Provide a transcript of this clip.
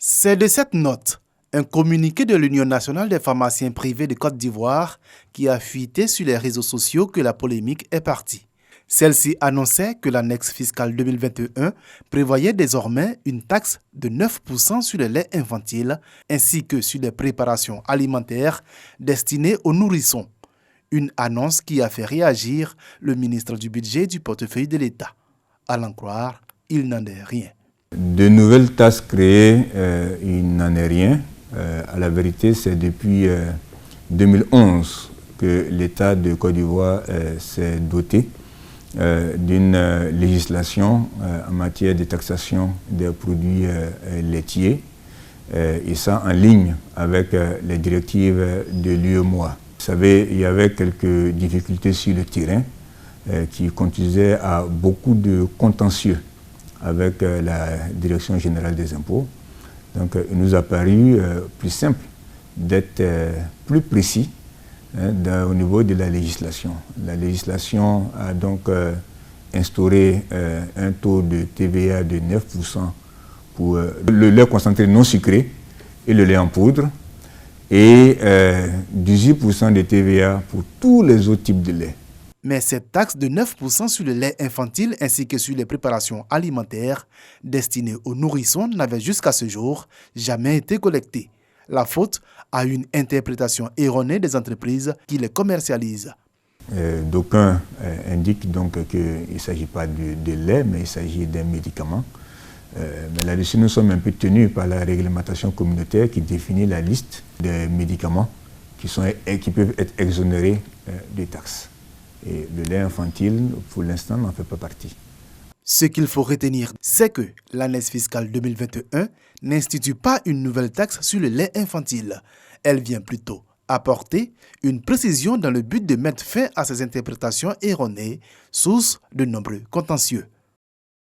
C'est de cette note, un communiqué de l'Union nationale des pharmaciens privés de Côte d'Ivoire qui a fuité sur les réseaux sociaux que la polémique est partie. Celle-ci annonçait que l'annexe fiscale 2021 prévoyait désormais une taxe de 9% sur le lait infantile ainsi que sur les préparations alimentaires destinées aux nourrissons. Une annonce qui a fait réagir le ministre du Budget du portefeuille de l'État. À l'en croire, il n'en est rien. De nouvelles taxes créées, il n'en est rien. À la vérité, c'est depuis 2011 que l'État de Côte d'Ivoire s'est doté d'une législation en matière de taxation des produits laitiers, et ça en ligne avec les directives de l'UEMOA. Vous savez, il y avait quelques difficultés sur le terrain qui conduisaient à beaucoup de contentieux avec la Direction générale des impôts. Donc il nous a paru plus simple d'être plus précis au niveau de la législation. La législation a donc instauré un taux de TVA de 9% pour le lait concentré non sucré et le lait en poudre, et 18% de TVA pour tous les autres types de lait. Mais cette taxe de 9% sur le lait infantile ainsi que sur les préparations alimentaires destinées aux nourrissons n'avait jusqu'à ce jour jamais été collectée. La faute à une interprétation erronée des entreprises qui les commercialisent. D'aucuns indiquent donc qu'il ne s'agit pas de lait, mais il s'agit d'un médicament. Mais là-dessus, nous sommes un peu tenus par la réglementation communautaire qui définit la liste des médicaments qui peuvent être exonérés de taxes. Et le lait infantile, pour l'instant, n'en fait pas partie. Ce qu'il faut retenir, c'est que l'annexe fiscale 2021 n'institue pas une nouvelle taxe sur le lait infantile. Elle vient plutôt apporter une précision dans le but de mettre fin à ces interprétations erronées, source de nombreux contentieux.